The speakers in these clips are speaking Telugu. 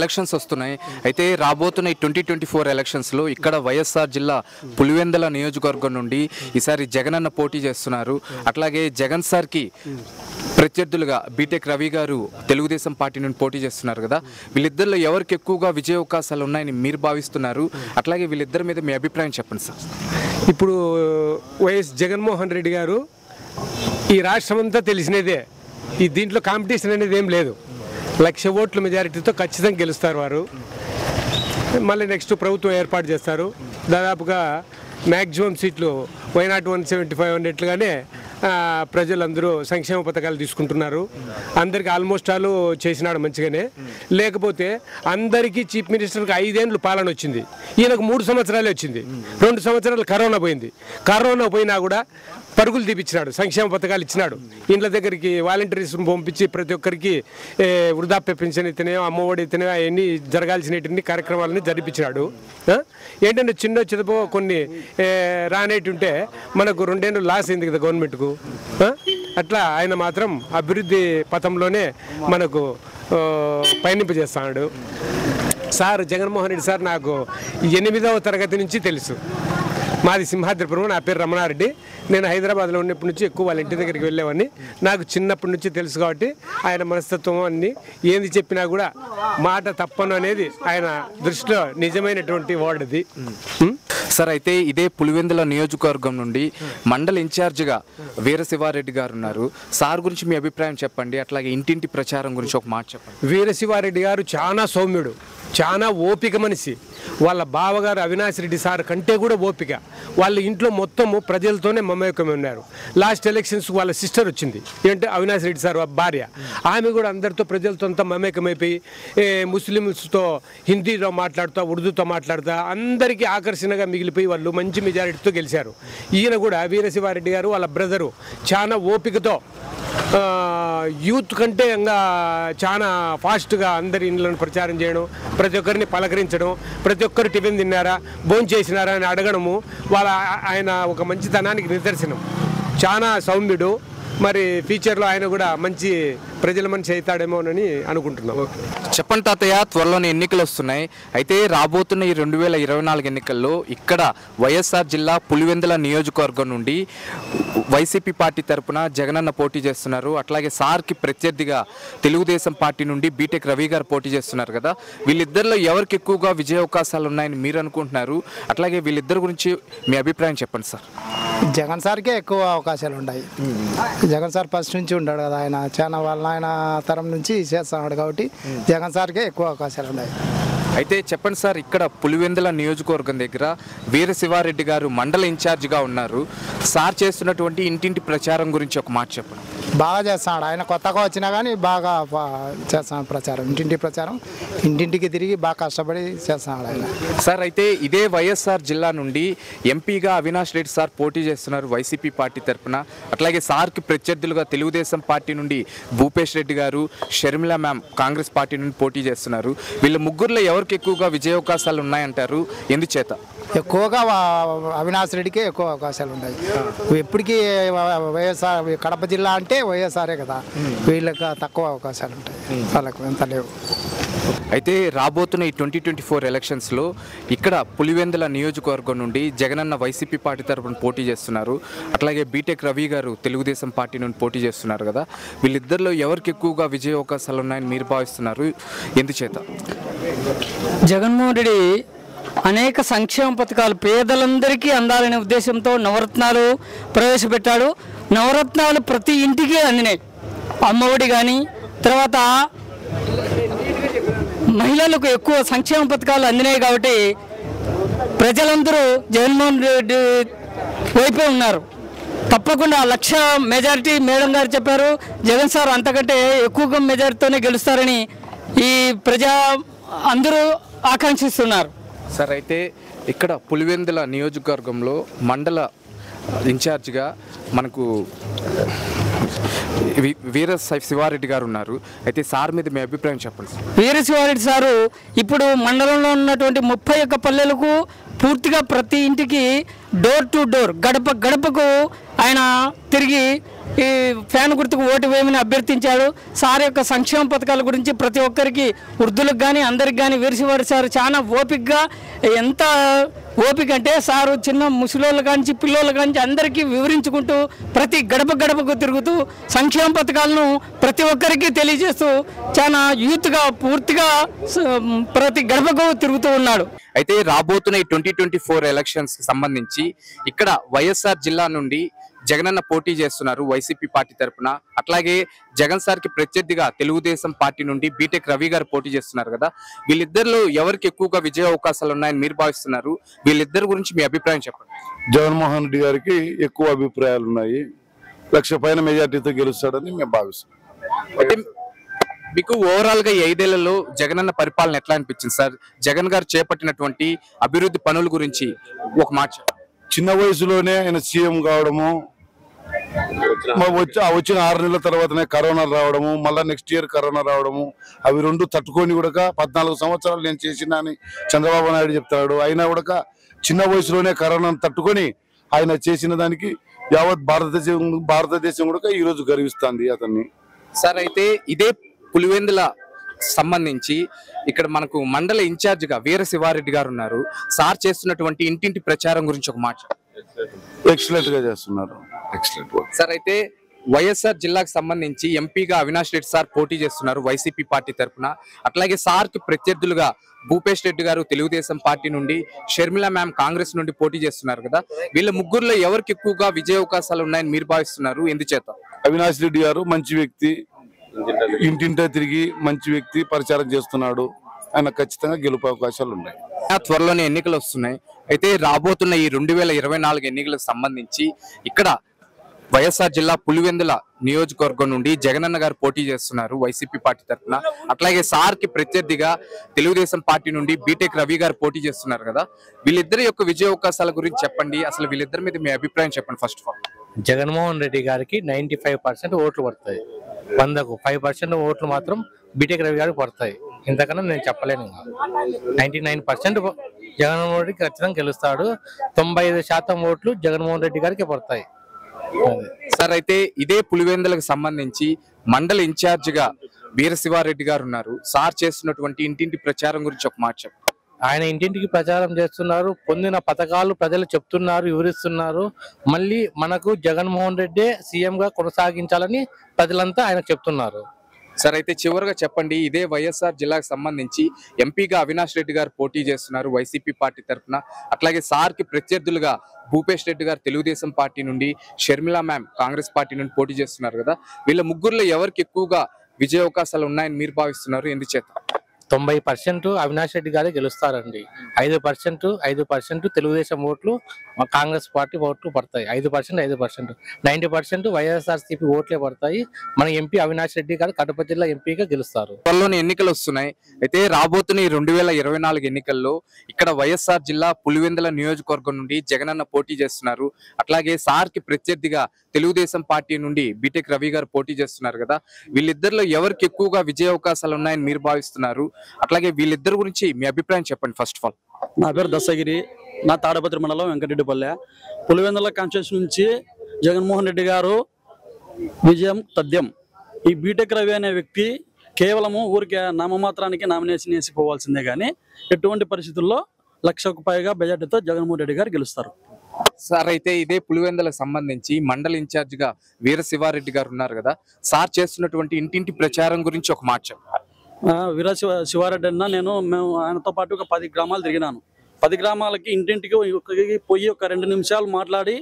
ఎలక్షన్స్ వస్తున్నాయి. అయితే రాబోతున్న ఈ 2024 ఎలక్షన్స్లో ఇక్కడ వైఎస్ఆర్ జిల్లా పులివెందుల నియోజకవర్గం నుండి ఈసారి జగన్ అన్న పోటీ చేస్తున్నారు. అట్లాగే జగన్ సార్కి ప్రత్యర్థులుగా బీటెక్ రవి గారు తెలుగుదేశం పార్టీ నుండి పోటీ చేస్తున్నారు కదా. వీళ్ళిద్దరిలో ఎవరికి ఎక్కువగా విజయ అవకాశాలు ఉన్నాయని మీరు భావిస్తున్నారు? అట్లాగే వీళ్ళిద్దరి మీద మీ అభిప్రాయం చెప్పండి సార్. ఇప్పుడు వైఎస్ జగన్మోహన్ రెడ్డి గారు ఈ రాష్ట్రం అంతా తెలిసినదే. ఈ దీంట్లో కాంపిటీషన్ అనేది ఏం లేదు. 1,00,000 ఓట్ల మెజారిటీతో ఖచ్చితంగా గెలుస్తారు వారు. మళ్ళీ నెక్స్ట్ ప్రభుత్వం ఏర్పాటు చేస్తారు. దాదాపుగా మ్యాక్సిమం సీట్లు వైనాట్ 175 అన్నట్లుగానే ప్రజలందరూ సంక్షేమ పథకాలు తీసుకుంటున్నారు. అందరికీ ఆల్మోస్ట్ ఆల్ చేసినాడు మంచిగానే. లేకపోతే అందరికీ చీఫ్ మినిస్టర్కి 5 ఏళ్ళు పాలన వచ్చింది. ఈయనకు 3 సంవత్సరాలే వచ్చింది. 2 సంవత్సరాలు కరోనా పోయింది. కరోనా పోయినా కూడా పరుగులు తీపిచ్చినాడు, సంక్షేమ పథకాలు ఇచ్చినాడు. ఇండ్ల దగ్గరికి వాలంటీర్స్ పంపించి ప్రతి ఒక్కరికి వృద్ధాప్య పెన్షన్ ఇతనే, అమ్మఒడి ఇతనే, అవన్నీ జరగాల్సినటువంటి కార్యక్రమాలని జరిపించినాడు. ఏంటంటే చిన్నపో కొన్ని రానేటుంటే మనకు 2 ఏళ్ళు లాస్ అయింది కదా గవర్నమెంట్కు. అట్లా ఆయన మాత్రం అభివృద్ధి పథంలోనే మనకు పయనింపజేస్తున్నాడు. సార్ జగన్మోహన్ రెడ్డి సార్ నాకు 8వ తరగతి నుంచి తెలుసు. మాది సింహాద్రిపురం, నా పేరు రమణారెడ్డి. నేను హైదరాబాద్లో ఉన్నప్పటి నుంచి ఎక్కువ వాళ్ళ ఇంటి దగ్గరికి వెళ్ళేవాడిని. నాకు చిన్నప్పటి నుంచి తెలుసు కాబట్టి ఆయన మనస్తత్వం అన్ని ఏంది చెప్పినా కూడా మాట తప్పను అనేది ఆయన దృష్టిలో నిజమైనటువంటి వర్డ్ అది. సార్ అయితే ఇదే పులివెందుల నియోజకవర్గం నుండి మండల ఇన్ఛార్జిగా వీరశివారెడ్డి గారు ఉన్నారు. సార్ గురించి మీ అభిప్రాయం చెప్పండి. అట్లాగే ఇంటింటి ప్రచారం గురించి ఒక మాట చెప్పండి. వీరశివారెడ్డి గారు చాలా సౌమ్యుడు, చాలా ఓపిక మనిషి. వాళ్ళ బావగారు అవినాష్ రెడ్డి సార్ కంటే కూడా ఓపిక. వాళ్ళ ఇంట్లో మొత్తము ప్రజలతోనే మమేకమే ఉన్నారు. లాస్ట్ ఎలక్షన్స్ వాళ్ళ సిస్టర్ వచ్చింది, ఏంటంటే అవినాష్ రెడ్డి సార్ భార్య. ఆమె కూడా అందరితో ప్రజలతో అంతా మమేకమైపోయి ముస్లిమ్స్తో హిందీలో మాట్లాడుతూ, ఉర్దూతో మాట్లాడుతూ అందరికీ ఆకర్షణగా మిగిలిపోయి వాళ్ళు మంచి మెజారిటీతో గెలిచారు. ఈయన కూడా వీరశివారెడ్డి గారు వాళ్ళ బ్రదరు చాలా ఓపికతో యూత్ కంటే ఇంకా చాలా ఫాస్ట్గా అందరి ఇండ్లను ప్రచారం చేయడం, ప్రతి ఒక్కరిని పలకరించడం, ప్రతి ఒక్కరు టిఫిన్ తిన్నారా, భోజనం చేసినారా అని అడగడము ఆయన ఒక మంచితనానికి నిదర్శనం. చాలా సౌమ్యుడు. మరి ఫ్యూచర్లో ఆయన కూడా మంచి ప్రజల మనిషి అవుతాడేమోనని అనుకుంటున్నాం. చెప్పండి తాతయ్య, త్వరలోనే ఎన్నికలు వస్తున్నాయి. అయితే రాబోతున్న ఈ 2024 ఎన్నికల్లో ఇక్కడ వైఎస్ఆర్ జిల్లా పులివెందుల నియోజకవర్గం నుండి వైసీపీ పార్టీ తరఫున జగనన్న పోటీ చేస్తున్నారు. అట్లాగే సార్కి ప్రత్యర్థిగా తెలుగుదేశం పార్టీ నుండి బీటెక్ రవి గారు పోటీ చేస్తున్నారు కదా. వీళ్ళిద్దరిలో ఎవరికి ఎక్కువగా విజయ అవకాశాలు ఉన్నాయని మీరు అనుకుంటున్నారు? అట్లాగే వీళ్ళిద్దరి గురించి మీ అభిప్రాయం చెప్పండి సార్. జగన్ సార్కే ఎక్కువ అవకాశాలు ఉన్నాయి. జగన్ సార్ ఫస్ట్ నుంచి ఉన్నాడు కదా, ఆయన చాలా వాళ్ళ ఆయన తరం నుంచి చేస్తున్నాడు కాబట్టి జగన్ సార్కే ఎక్కువ అవకాశాలు ఉన్నాయి. అయితే చెప్పండి సార్, ఇక్కడ పులివెందుల నియోజకవర్గం దగ్గర వీరశివారెడ్డి గారు మండల ఇన్ఛార్జిగా ఉన్నారు. సార్ చేస్తున్నటువంటి ఇంటింటి ప్రచారం గురించి ఒక మాట చెప్పండి. బాగా చేస్తున్నాడు ఆయన. కొత్తగా వచ్చినా కానీ బాగా చేస్తున్నాడు ప్రచారం, ఇంటింటి ప్రచారం. ఇంటింటికి తిరిగి బాగా కష్టపడి చేస్తున్నాడు ఆయన. సార్ అయితే ఇదే వైఎస్ఆర్ జిల్లా నుండి ఎంపీగా అవినాష్ రెడ్డి సార్ పోటీ చేస్తున్నారు వైసీపీ పార్టీ తరఫున. అట్లాగే సార్కి ప్రత్యర్థులుగా తెలుగుదేశం పార్టీ నుండి భూపేష్ రెడ్డి గారు, షర్మిల మ్యామ్ కాంగ్రెస్ పార్టీ నుండి పోటీ చేస్తున్నారు. వీళ్ళ ముగ్గురులో ఎవరికి ఎక్కువగా విజయ అవకాశాలు ఉన్నాయంటారు? ఎందుచేత? ఎక్కువగా అవినాష్ రెడ్డికే ఎక్కువ అవకాశాలు ఉన్నాయి. ఎప్పటికీ వైఎస్ఆర్ కడప జిల్లా అంటే వైఎస్ఆరే కదా, వీళ్ళకి తక్కువ అవకాశాలు ఉంటాయి, వాళ్ళకు ఎంత లేవు. అయితే రాబోతున్న ఈ 2024 ఎలక్షన్స్లో ఇక్కడ పులివెందుల నియోజకవర్గం నుండి జగనన్న వైసీపీ పార్టీ తరఫున పోటీ చేస్తున్నారు. అట్లాగే బీటెక్ రవి గారు తెలుగుదేశం పార్టీ నుండి పోటీ చేస్తున్నారు కదా. వీళ్ళిద్దరిలో ఎవరికి ఎక్కువగా విజయ అవకాశాలు ఉన్నాయని మీరు భావిస్తున్నారు? ఎందుచేత? జగన్మోహన్ రెడ్డి అనేక సంక్షేమ పథకాలు పేదలందరికీ అందాలనే ఉద్దేశంతో నవరత్నాలు ప్రవేశపెట్టాడు. నవరత్నాలు ప్రతి ఇంటికి అందినాయి. అమ్మఒడి కానీ, తర్వాత మహిళలకు ఎక్కువ సంక్షేమ పథకాలు అందినాయి. కాబట్టి ప్రజలందరూ జగన్మోహన్ రెడ్డి వైపే ఉన్నారు. తప్పకుండా 1,00,000 మెజారిటీ మేడం గారు చెప్పారు. జగన్ సార్ అంతకంటే ఎక్కువగా మెజారిటీతోనే గెలుస్తారని ఈ అందరూ ఆకాంక్షిస్తున్నారు. సార్ అయితే ఇక్కడ పులివెందుల నియోజకవర్గంలో మండల ఇన్ఛార్జిగా మనకు వీరశివారెడ్డి గారు ఉన్నారు. అయితే సార్ మీద మీ అభిప్రాయం చెప్పండి. వీరశివారెడ్డి సారు ఇప్పుడు మండలంలో ఉన్నటువంటి 31 పల్లెలకు పూర్తిగా ప్రతి ఇంటికి డోర్ టు డోర్, గడప గడపకు ఆయన తిరిగి ఈ ఫ్యాన్ గుర్తుకు ఓటు వేయమని అభ్యర్థించాడు. సార్ యొక్క సంక్షేమ పథకాల గురించి ప్రతి ఒక్కరికి, వృద్ధులకు కానీ అందరికి కానీ వీరశివారి సార్ చాలా ఓపికగా, ఎంత ఓపిక అంటే సారు చిన్న ముసలోళ్ళ కాంచి పిల్లోళ్ళ కాంచి అందరికీ వివరించుకుంటూ ప్రతి గడప గడపకు తిరుగుతూ సంక్షేమ పథకాలను ప్రతి ఒక్కరికి తెలియజేస్తూ చాలా యూత్గా పూర్తిగా ప్రతి గడపకు తిరుగుతూ ఉన్నాడు. అయితే రాబోతున్న ఈ 2024 ఎలక్షన్స్ కి సంబంధించి ఇక్కడ వైఎస్ఆర్ జిల్లా నుండి జగనన్న పోటీ చేస్తున్నారు వైసీపీ పార్టీ తరఫున. అట్లాగే జగన్ సార్ కి ప్రత్యర్థిగా తెలుగుదేశం పార్టీ నుండి బీటెక్ రవి గారు పోటీ చేస్తున్నారు కదా. వీళ్ళిద్దరిలో ఎవరికి ఎక్కువగా విజయ అవకాశాలు ఉన్నాయని మీరు భావిస్తున్నారు? వీళ్ళిద్దరి గురించి మీ అభిప్రాయం చెప్పండి. జగన్మోహన్ రెడ్డి గారికి ఎక్కువ అభిప్రాయాలు ఉన్నాయి. 1,00,000 పైన మెజార్టీతో గెలుస్తాడని మేము భావిస్తున్నాం. అయితే మీకు ఓవరాల్ గా 5 ఏళ్లలో జగనన్న పరిపాలన ఎట్లా అనిపించింది సార్? జగన్ గారు చేపట్టినటువంటి అభివృద్ధి పనుల గురించి ఒక మాట. చిన్న వయసులోనే ఆయన సీఎం కావడము, వచ్చిన 6 నెలల తర్వాతనే కరోనా రావడము, మళ్ళీ నెక్స్ట్ ఇయర్ కరోనా రావడము, అవి రెండు తట్టుకొని కూడా 14 సంవత్సరాలు నేను చేసిన అని చంద్రబాబు నాయుడు చెప్తాడు. అయినా కూడా చిన్న వయసులోనే కరోనాను తట్టుకొని ఆయన చేసిన దానికి యావత్ భారతదేశం కూడా ఈ రోజు గర్విస్తుంది అతన్ని. సార్ అయితే ఇదే పులివెందుల సంబంధించి ఇక్కడ మనకు మండల ఇన్ఛార్జ్ గా వీర శివారెడ్డి గారు ఉన్నారు. సార్ చేస్తున్నటువంటి ఇంటింటి ప్రచారం గురించి ఒక మాట. ఎక్సలెంట్ గా చేస్తున్నారు. ఎక్సలెంట్. సార్ అయితే వైఎస్ఆర్ జిల్లాకు సంబంధించి ఎంపీగా అవినాష్ రెడ్డి సార్ పోటీ చేస్తున్నారు వైసీపీ పార్టీ తరఫున. అట్లాగే సార్ కి ప్రత్యర్థులుగా భూపేష్ రెడ్డి గారు తెలుగుదేశం పార్టీ నుండి, షర్మిల మ్యామ్ కాంగ్రెస్ నుండి పోటీ చేస్తున్నారు కదా. వీళ్ళ ముగ్గురులో ఎవరికి ఎక్కువగా విజయ అవకాశాలు ఉన్నాయని మీరు భావిస్తున్నారు? ఎందుచేత? అవినాష్ రెడ్డి గారు మంచి వ్యక్తి, ఇంటింటా తిరిగి మంచి వ్యక్తి, ప్రచారం చేస్తున్నాడు. ఆయన ఖచ్చితంగా గెలుపు అవకాశాలు ఉన్నాయి. త్వరలోనే ఎన్నికలు వస్తున్నాయి. అయితే రాబోతున్న ఈ 2024 ఎన్నికలకు సంబంధించి ఇక్కడ వైఎస్ఆర్ జిల్లా పులివెందుల నియోజకవర్గం నుండి జగనన్న గారు పోటీ చేస్తున్నారు వైసీపీ పార్టీ తరఫున. అట్లాగే సార్ కి ప్రత్యర్థిగా తెలుగుదేశం పార్టీ నుండి బీటెక్ రవి గారు పోటీ చేస్తున్నారు కదా. వీళ్ళిద్దరి యొక్క విజయ అవకాశాల గురించి చెప్పండి. అసలు వీళ్ళిద్దరి మీద మీ అభిప్రాయం చెప్పండి. First of all, Jaganmohan Reddy గారికి 95% ఓట్లు పడతాయి. 100కు 5% ఓట్లు మాత్రం బీటెక్ రవి గారికి పడతాయి. ఇంతకన్నా నేను చెప్పలేను. 99% జగన్మోహన్ రెడ్డి ఖచ్చితంగా గెలుస్తాడు. 95% ఓట్లు జగన్మోహన్ రెడ్డి గారికి పడతాయి. సార్ అయితే ఇదే పులివెందులకు సంబంధించి మండల ఇన్ఛార్జ్ గా వీరశివారెడ్డి గారు ఉన్నారు. సార్ చేస్తున్నటువంటి ఇంటింటి ప్రచారం గురించి ఒక మాట చెప్పండి. ఆయన ఇంటింటికి ప్రచారం చేస్తున్నారు. పొందిన పథకాలు ప్రజలు చెప్తున్నారు, వివరిస్తున్నారు. మళ్ళీ మనకు జగన్మోహన్ రెడ్డి సీఎం గా కొనసాగించాలని ప్రజలంతా ఆయన చెప్తున్నారు. సార్ అయితే చివరిగా చెప్పండి, ఇదే వైఎస్ఆర్ జిల్లాకు సంబంధించి ఎంపీగా అవినాష్ రెడ్డి గారు పోటీ చేస్తున్నారు వైసీపీ పార్టీ తరఫున. అట్లాగే సార్ కి ప్రత్యర్థులుగా భూపేష్ రెడ్డి గారు తెలుగుదేశం పార్టీ నుండి, షర్మిల మ్యామ్ కాంగ్రెస్ పార్టీ నుండి పోటీ చేస్తున్నారు కదా. వీళ్ళ ముగ్గురులో ఎవరికి ఎక్కువగా విజయ అవకాశాలు ఉన్నాయని మీరు భావిస్తున్నారు? ఎందుచేత? 90% అవినాష్ రెడ్డి గారే గెలుస్తారండి. 5% తెలుగుదేశం ఓట్లు, కాంగ్రెస్ పార్టీ ఓట్లు పడతాయి. 5% 90% వైఎస్ఆర్సీపీ ఓట్లే పడతాయి. మన ఎంపీ అవినాష్ రెడ్డి గారు కడప జిల్లా ఎంపీగా గెలుస్తారు. త్వరలోనే ఎన్నికలు వస్తున్నాయి. అయితే రాబోతున్న ఈ 2024 ఎన్నికల్లో ఇక్కడ వైఎస్ఆర్ జిల్లా పులివెందుల నియోజకవర్గం నుండి జగనన్న పోటీ చేస్తున్నారు. అట్లాగే సార్ కి ప్రత్యర్థిగా తెలుగుదేశం పార్టీ నుండి బీటెక్ రవి గారు పోటీ చేస్తున్నారు కదా. వీళ్ళిద్దరిలో ఎవరికి ఎక్కువగా విజయ అవకాశాలు ఉన్నాయని మీరు భావిస్తున్నారు? అట్లాగే వీళ్ళిద్దరి గురించి మీ అభిప్రాయం చెప్పండి. ఫస్ట్ ఆఫ్ ఆల్, నా పేరు దశగిరి, నా తాడపత్రి మండలం వెంకటరెడ్డిపల్లె. పులివెందుల కాన్స్టిట్యూన్సీ నుంచి జగన్మోహన్ రెడ్డి గారు విజయం తథ్యం. ఈ బీటెక్ రవి అనే వ్యక్తి కేవలము ఊరికే నామమాత్రానికి నామినేషన్ వేసిపోవాల్సిందే కానీ ఎటువంటి పరిస్థితుల్లో 1,00,000కు పైగా బడ్జెట్తో జగన్మోహన్ రెడ్డి గారు గెలుస్తారు. సార్ అయితే ఇదే పులివెందులకు సంబంధించి మండల ఇన్ఛార్జ్ గా వీర శివారెడ్డి గారు ఉన్నారు కదా. సార్ చేస్తున్నటువంటి ఇంటింటి ప్రచారం గురించి ఒక మాట చెప్పండి. వీర శివారెడ్డి అన్న మేము ఆయనతో పాటు ఒక 10 గ్రామాలు తిరిగినాను. 10 గ్రామాలకి ఇంటింటికి పోయి ఒక 2 నిమిషాలు మాట్లాడి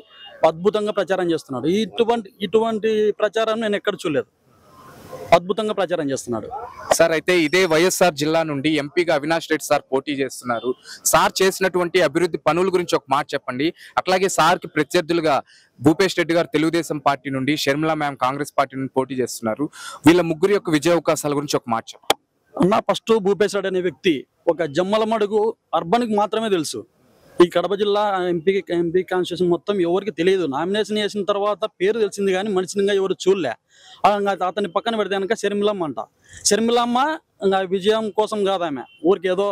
అద్భుతంగా ప్రచారం చేస్తున్నాడు. ఇటువంటి ప్రచారం నేను ఎక్కడ చూడలేదు. అద్భుతంగా ప్రచారం చేస్తున్నాడు. సార్ అయితే ఇదే వైఎస్ఆర్ జిల్లా నుండి ఎంపీగా అవినాష్ రెడ్డి సార్ పోటీ చేస్తున్నారు. సార్ చేసినటువంటి అభివృద్ధి పనుల గురించి ఒక మాట చెప్పండి. అట్లాగే సార్ కి ప్రత్యర్థులుగా భూపేష్ రెడ్డి గారు తెలుగుదేశం పార్టీ నుండి, షర్మిల మ్యామ్ కాంగ్రెస్ పార్టీ నుండి పోటీ చేస్తున్నారు. వీళ్ళ ముగ్గురు యొక్క విజయ అవకాశాల గురించి ఒక మాట చెప్పండి. అన్న, ఫస్ట్ భూపేష్ రెడ్డి అనే వ్యక్తి ఒక జమ్మలమడుగు అర్బన్కి మాత్రమే తెలుసు. ఈ కడప జిల్లా ఎంపీ కాన్స్టిట్యూషన్ మొత్తం ఎవరికి తెలియదు. నామినేషన్ చేసిన తర్వాత పేరు తెలిసింది కానీ మనిషినిగా ఎవరు చూడలే. అతని పక్కన పెడితే కనుక షర్మిలమ్మ అంట. షర్మిలమ్మ విజయం కోసం కాదు, ఆమె ఊరికి ఏదో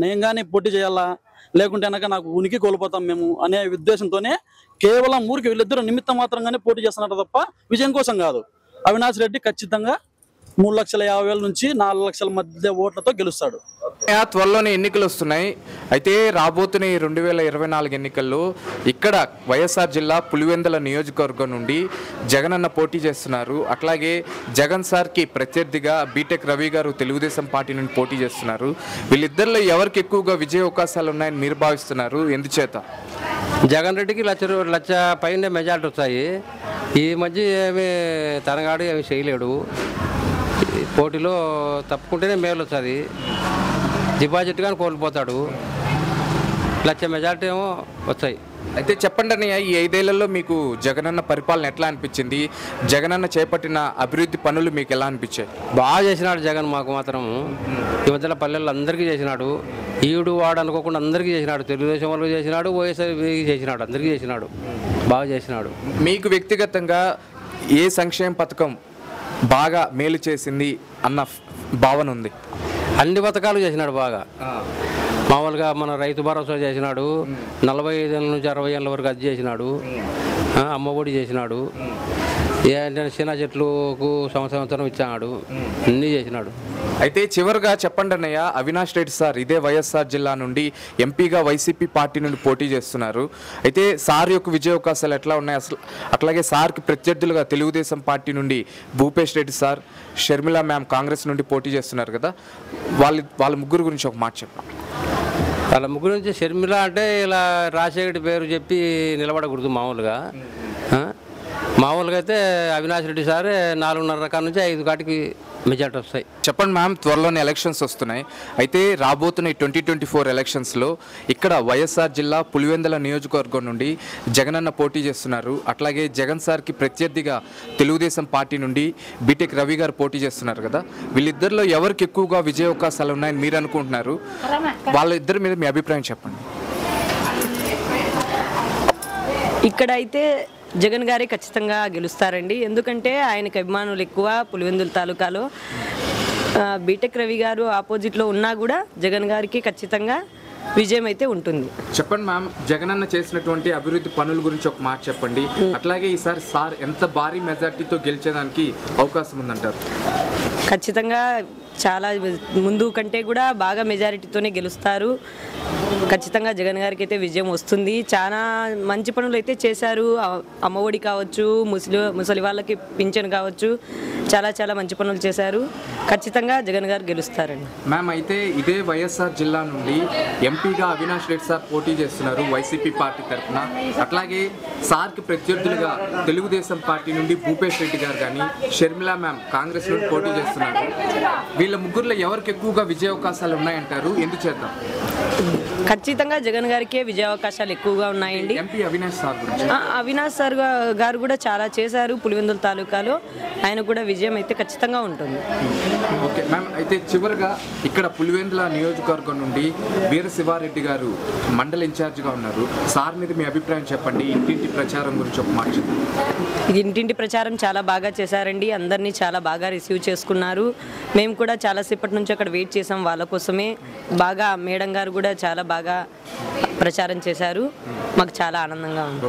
నేను కానీ పోటీ చేయాలా, లేకుంటే కనుక నాకు ఉనికి కోల్పోతాం మేము అనే ఉద్దేశంతోనే కేవలం ఊరికి వీళ్ళిద్దరు నిమిత్తం మాత్రంగానే పోటీ చేస్తున్నారు తప్ప విజయం కోసం కాదు. అవినాష్ రెడ్డి ఖచ్చితంగా 3,50,000 నుంచి 4 లక్షల మధ్య ఓట్లతో గెలుస్తాడు. త్వరలోనే ఎన్నికలు వస్తున్నాయి. అయితే రాబోతున్న ఈ 2024 ఎన్నికల్లో ఇక్కడ వైఎస్ఆర్ జిల్లా పులివెందుల నియోజకవర్గం నుండి జగనన్న పోటీ చేస్తున్నారు. అట్లాగే జగన్ సార్కి ప్రత్యర్థిగా బీటెక్ రవి గారు తెలుగుదేశం పార్టీ నుండి పోటీ చేస్తున్నారు. వీళ్ళిద్దరిలో ఎవరికి ఎక్కువగా విజయ అవకాశాలు ఉన్నాయని మీరు భావిస్తున్నారు? ఎందుచేత? జగన్ రెడ్డికి లక్ష పైన మెజార్టీ వస్తాయి. ఈ మధ్య ఏమి తనగాడు ఏమి చేయలేడు. పోటీలో తప్పుకుంటేనే మేలు వస్తుంది. డిపాజిట్ కానీ కోల్పోతాడు. లక్ష మెజార్టీ ఏమో వస్తాయి. అయితే చెప్పండి అన్నయ్య, ఈ 5 ఏళ్లలో మీకు జగనన్న పరిపాలన ఎట్లా అనిపించింది? జగనన్న చేపట్టిన అభివృద్ధి పనులు మీకు ఎలా అనిపించాయి? బాగా చేసినాడు జగన్. మాకు మాత్రం ఈ మధ్యలో పల్లెల్లో అందరికీ చేసినాడు. ఈడు వాడు అనుకోకుండా అందరికీ చేసినాడు. తెలుగుదేశం వాళ్ళకి చేసినాడు, వైఎస్ఆర్ చేసినాడు, అందరికీ చేసినాడు. బాగా చేసినాడు. మీకు వ్యక్తిగతంగా ఏ సంక్షేమ పథకం బాగా మేలు చేసింది అన్న భావన ఉంది? అన్ని పథకాలు చేసినాడు బాగా. మామూలుగా మన రైతు భరోసా చేసినాడు. 45 ఏళ్ళ నుంచి 60 ఏళ్ళ వరకు అది చేసినాడు. అమ్మఒడి చేసినాడు. ఏంటంటే చిన్న చెట్లకు సంవత్సరం ఇచ్చాడు. అన్నీ చేసినాడు. అయితే చివరిగా చెప్పండి అన్నయ్య, అవినాష్ రెడ్డి సార్ ఇదే వైఎస్ఆర్ జిల్లా నుండి ఎంపీగా వైసీపీ పార్టీ నుండి పోటీ చేస్తున్నారు. అయితే సార్ యొక్క విజయ అవకాశాలు ఎట్లా ఉన్నాయి అసలు? అట్లాగే సార్కి ప్రత్యర్థులుగా తెలుగుదేశం పార్టీ నుండి భూపేష్ రెడ్డి సార్, షర్మిల మ్యామ్ కాంగ్రెస్ నుండి పోటీ చేస్తున్నారు కదా, వాళ్ళ ముగ్గురు గురించి ఒక మాట చెప్పండి. వాళ్ళ ముగ్గురు నుంచి షర్మిల అంటే ఇలా రాజశేఖర్ పేరు చెప్పి నిలబడకూడదు. మామూలుగా అయితే అవినాష్ రెడ్డి సారే 4.5 నుంచి 5 కాటికి మెజార్టీ వస్తాయి. చెప్పండి మ్యామ్, త్వరలోనే ఎలక్షన్స్ వస్తున్నాయి. అయితే రాబోతున్న 2024 ఎలక్షన్స్లో ఇక్కడ వైఎస్ఆర్ జిల్లా పులివెందుల నియోజకవర్గం నుండి జగనన్న పోటీ చేస్తున్నారు. అట్లాగే జగన్ సార్కి ప్రత్యర్థిగా తెలుగుదేశం పార్టీ నుండి బీటెక్ రవి గారు పోటీ చేస్తున్నారు కదా, వీళ్ళిద్దరిలో ఎవరికి ఎక్కువగా విజయ అవకాశాలు ఉన్నాయని మీరు అనుకుంటున్నారు? వాళ్ళిద్దరి మీద మీ అభిప్రాయం చెప్పండి. ఇక్కడైతే జగన్ గారే ఖచ్చితంగా గెలుస్తారండి. ఎందుకంటే ఆయనకు అభిమానులు ఎక్కువ పులివెందుల తాలూకాలో. బీటెక్ రవి గారు ఆపోజిట్లో ఉన్నా కూడా జగన్ గారికి ఖచ్చితంగా విజయం అయితే ఉంటుంది. చెప్పండి మ్యామ్, జగనన్న చేసినటువంటి అభివృద్ధి పనుల గురించి ఒక మాట చెప్పండి. అట్లాగే ఈసారి సార్ ఎంత భారీ మెజార్టీతో గెలిచేదానికి అవకాశం ఉందంటారు? ఖచ్చితంగా చాలా ముందు కంటే కూడా బాగా మెజారిటీతోనే గెలుస్తారు. ఖచ్చితంగా జగన్ గారికి అయితే విజయం వస్తుంది. చాలా మంచి పనులు అయితే చేశారు. అమ్మఒడి కావచ్చు, ముసలి వాళ్ళకి పింఛన్ కావచ్చు, చాలా మంచి పనులు చేశారు. ఖచ్చితంగా జగన్ గారు గెలుస్తారండి. మ్యామ్, అయితే ఇదే వైఎస్ఆర్ జిల్లా నుండి ఎంపీగా అవినాష్ రెడ్డి సార్ పోటీ చేస్తున్నారు వైసీపీ పార్టీ తరఫున. అట్లాగే సార్కి ప్రత్యర్థులుగా తెలుగుదేశం పార్టీ నుండి భూపేష్ రెడ్డి గారు కానీ, షర్మిల మ్యామ్ కాంగ్రెస్ నుండి పోటీ చేస్తున్నారు. వీళ్ళ ముగ్గురులో ఎవరికి ఎక్కువగా విజయ అవకాశాలు ఉన్నాయంటారు? ఎందుచేత? ఖచ్చితంగా జగన్ గారికే విజయ అవకాశాలు ఎక్కువగా ఉన్నాయండి. MP Avinash sir Avinash sir గారు కూడా చాలా చేశారు పులివెందుల తాలూకాలో. ఆయన కూడా విజయం అయితే ఖచ్చితంగా ఉంటుంది. ఓకే మ్యామ్, అయితే చివరిగా ఇక్కడ పులివెందుల నియోజకవర్గం నుండి వీర శివారెడ్డి గారు మండల ఇన్ఛార్జిగా ఉన్నారు. సార్ మీద మీ అభిప్రాయం చెప్పండి. ఇంటింటి ప్రచారం గురించి ఒక మాట చెప్పండి. ఇంటింటి ప్రచారం చాలా బాగా చేశారండి. అందరినీ చాలా బాగా రిసీవ్ చేసుకున్నారు. మేము కూడా చాలాసేపటి నుంచి అక్కడ వెయిట్ చేసాం వాళ్ళ కోసమే. బాగా మేడం గారు కూడా చాలా బాగా ప్రచారం చేశారు. మాకు చాలా ఆనందంగా ఉంది.